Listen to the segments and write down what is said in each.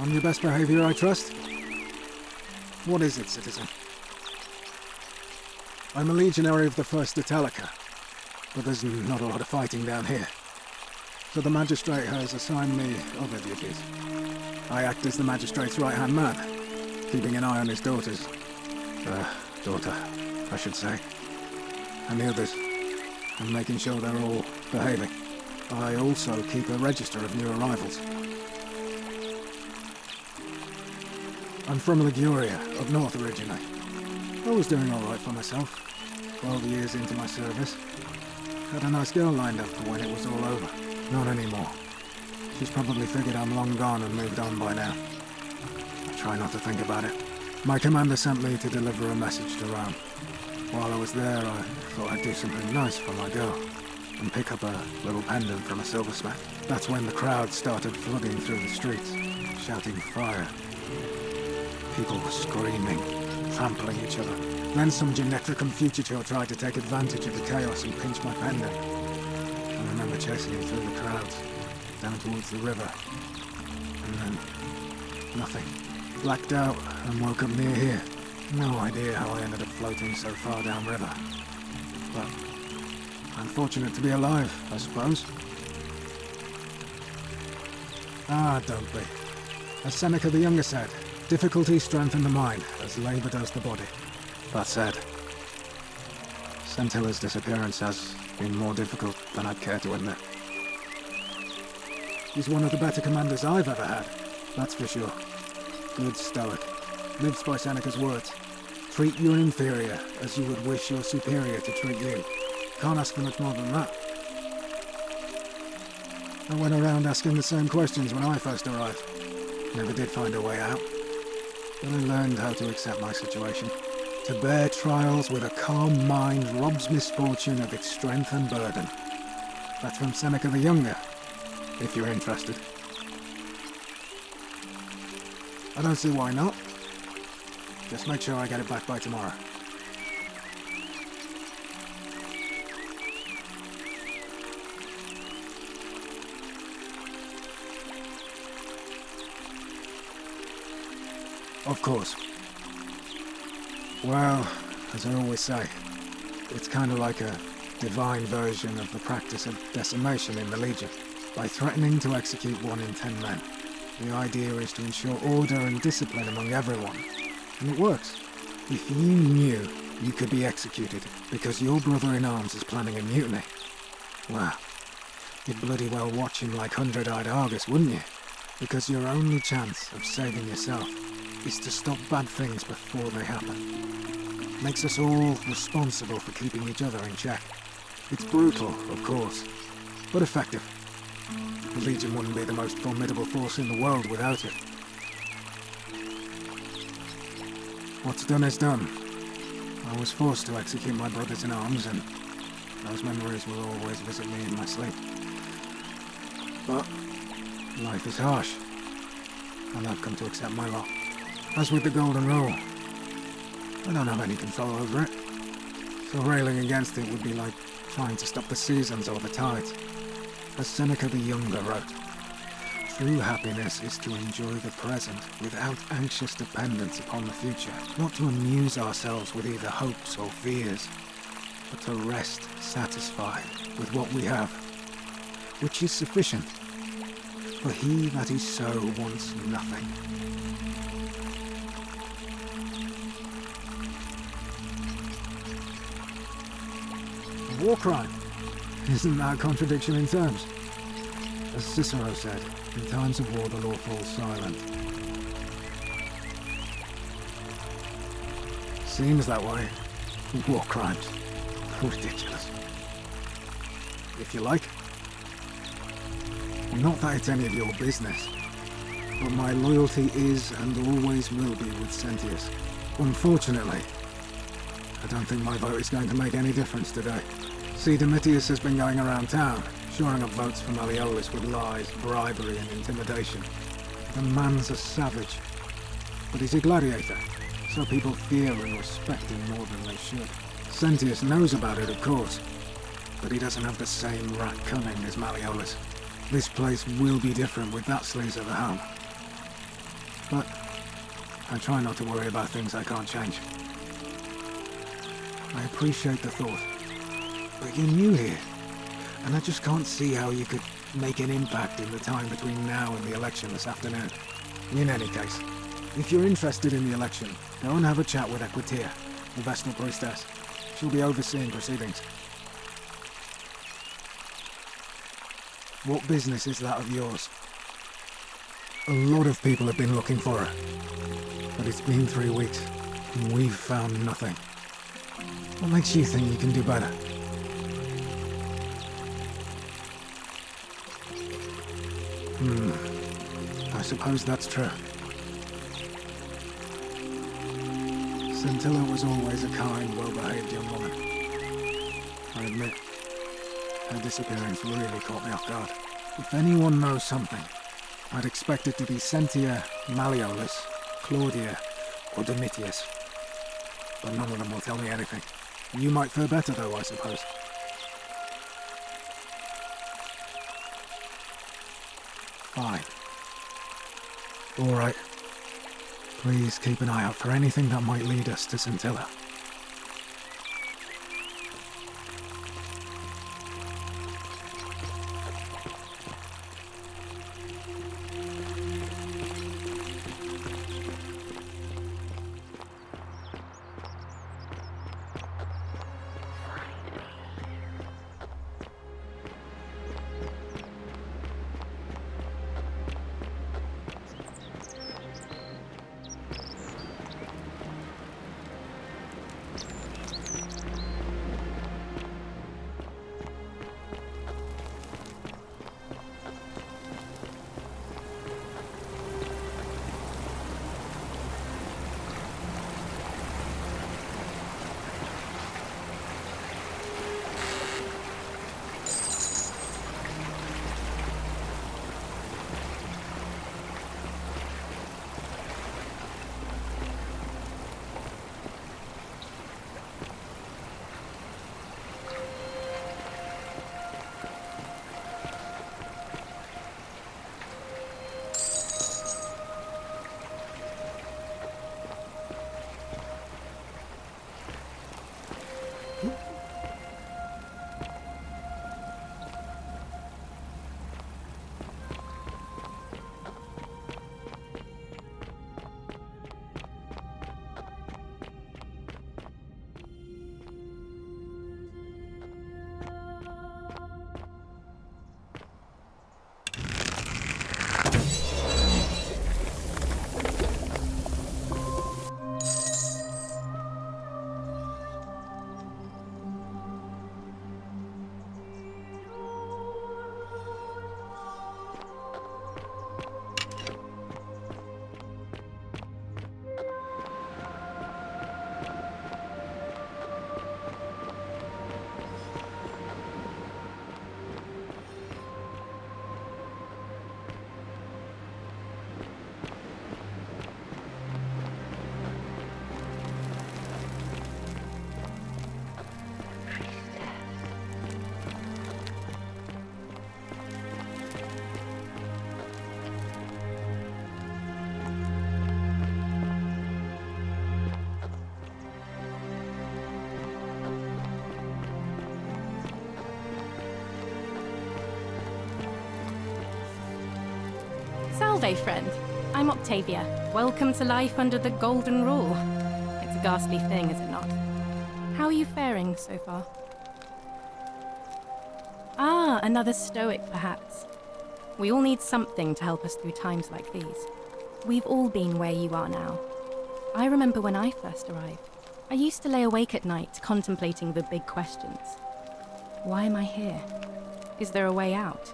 On your best behavior, I trust? What is it, citizen? I'm a legionary of the 1st Italica, but there's not a lot of fighting down here. So the magistrate has assigned me other duties. I act as the magistrate's right-hand man, keeping an eye on his daughter, I should say, and the others, and making sure they're all behaving. I also keep a register of new arrivals. I'm from Liguria, up north originally. I was doing alright for myself, 12 years into my service. Had a nice girl lined up for when it was all over. Not anymore. She's probably figured I'm long gone and moved on by now. I try not to think about it. My commander sent me to deliver a message to Rome. While I was there, I thought I'd do something nice for my girl, and pick up a little pendant from a silversmith. That's when the crowd started flooding through the streets, shouting fire. People were screaming, trampling each other. Then some genetricum fugitor tried to take advantage of the chaos and pinch my pendant. I remember chasing him through the crowds, down towards the river. And then, nothing. Blacked out and woke up near here. No idea how I ended up floating so far downriver. But I'm fortunate to be alive, I suppose. Ah, don't be. As Seneca the Younger said, difficulty strengthens the mind, as labor does the body. That said, Scintilla's disappearance has been more difficult than I'd care to admit. He's one of the better commanders I've ever had, that's for sure. Good stoic. Lives by Seneca's words. Treat your inferior as you would wish your superior to treat you. Can't ask for much more than that. I went around asking the same questions when I first arrived. Never did find a way out. But I learned how to accept my situation. To bear trials with a calm mind robs misfortune of its strength and burden. That's from Seneca the Younger, if you're interested. I don't see why not. Just make sure I get it back by tomorrow. Of course. Well, as I always say, it's kind of like a divine version of the practice of decimation in the Legion. By threatening to execute 1 in 10 men, the idea is to ensure order and discipline among everyone. And it works. If you knew you could be executed because your brother-in-arms is planning a mutiny, well, you'd bloody well watch him like 100-eyed Argus, wouldn't you? Because your only chance of saving yourself is to stop bad things before they happen. Makes us all responsible for keeping each other in check. It's brutal, of course, but effective. The Legion wouldn't be the most formidable force in the world without it. What's done is done. I was forced to execute my brothers-in-arms, and those memories will always visit me in my sleep. But life is harsh, and I've come to accept my lot. As with the Golden Rule, I don't have any control over it, so railing against it would be like trying to stop the seasons or the tides. As Seneca the Younger wrote, true happiness is to enjoy the present without anxious dependence upon the future, not to amuse ourselves with either hopes or fears, but to rest satisfied with what we have, which is sufficient. For he that is so wants nothing. A war crime? Isn't that a contradiction in terms? As Cicero said, in times of war the law falls silent. Seems that way. War crimes. Ridiculous. If you like. Not that it's any of your business, but my loyalty is and always will be with Sentius. Unfortunately, I don't think my vote is going to make any difference today. See, Domitius has been going around town, shoring up votes for Malleolus with lies, bribery and intimidation. The man's a savage, but he's a gladiator, so people fear and respect him more than they should. Sentius knows about it, of course, but he doesn't have the same rat cunning as Malleolus. This place will be different with that sleaze at the helm. But I try not to worry about things I can't change. I appreciate the thought, but you're new here, and I just can't see how you could make an impact in the time between now and the election this afternoon. In any case, if you're interested in the election, go and have a chat with Equitia, the Vestal Priestess. She'll be overseeing proceedings. What business is that of yours? A lot of people have been looking for her, but it's been 3 weeks, and we've found nothing. What makes you think you can do better? I suppose that's true. Scintilla was always a kind, well-behaved young woman. I admit, her disappearance really caught me off guard. If anyone knows something, I'd expect it to be Sentia, Malleolus, Claudia, or Domitius. But none of them will tell me anything. You might fare better though, I suppose. Fine. All right. Please keep an eye out for anything that might lead us to Scintilla. Salve, friend. I'm Octavia. Welcome to life under the Golden Rule. It's a ghastly thing, is it not? How are you faring so far? Ah, another stoic, perhaps. We all need something to help us through times like these. We've all been where you are now. I remember when I first arrived. I used to lay awake at night contemplating the big questions. Why am I here? Is there a way out?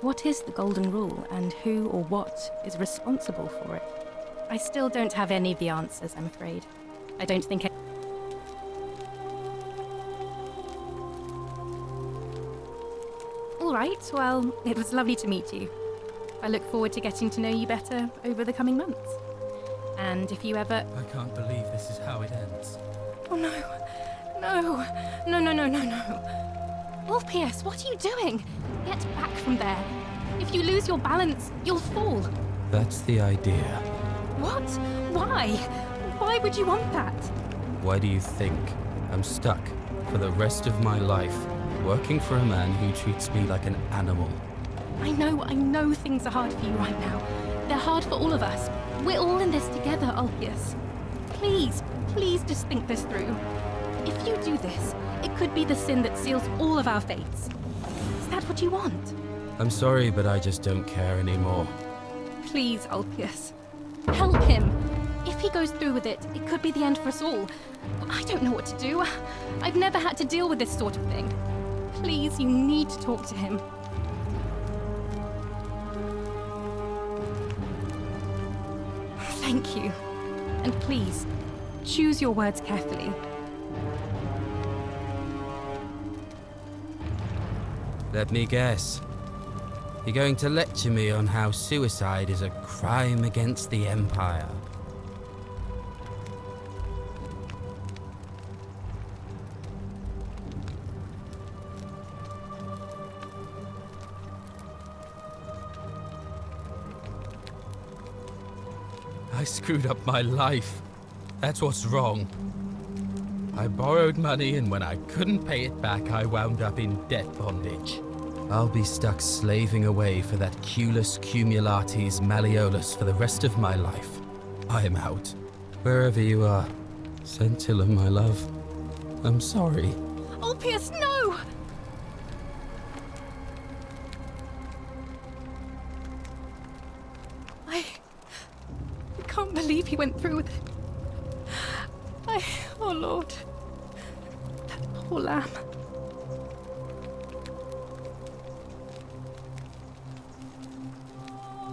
What is the Golden Rule, and who or what is responsible for it? I still don't have any of the answers, I'm afraid. I don't think All right, well, it was lovely to meet you. I look forward to getting to know you better over the coming months. And if you ever... I can't believe this is how it ends. Oh no. No. Orpheus, what are you doing? Get back from there. If you lose your balance, you'll fall. That's the idea. What? Why? Why would you want that? Why do you think I'm stuck for the rest of my life working for a man who treats me like an animal? I know things are hard for you right now. They're hard for all of us. We're all in this together, Ulpius. Please just think this through. If you do this, it could be the sin that seals all of our fates. Is that what you want? I'm sorry, but I just don't care anymore. Please, Ulpius. Help him. If he goes through with it, it could be the end for us all. I don't know what to do. I've never had to deal with this sort of thing. Please, you need to talk to him. Thank you. And please, choose your words carefully. Let me guess. You're going to lecture me on how suicide is a crime against the Empire. I screwed up my life. That's what's wrong. I borrowed money, and when I couldn't pay it back, I wound up in debt bondage. I'll be stuck slaving away for that Culus Cumulatis Malleolus for the rest of my life. I am out. Wherever you are, Scintilla, my love, I'm sorry. Ulpius, no! I can't believe he went through with it. Oh Lord. That poor lamb.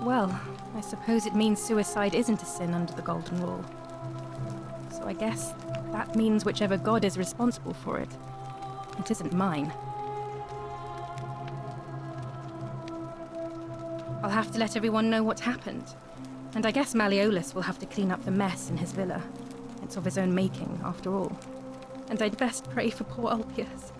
Well, I suppose it means suicide isn't a sin under the Golden Rule. So I guess that means whichever god is responsible for it, it isn't mine. I'll have to let everyone know what happened. And I guess Malleolus will have to clean up the mess in his villa. It's of his own making, after all. And I'd best pray for poor Ulpius.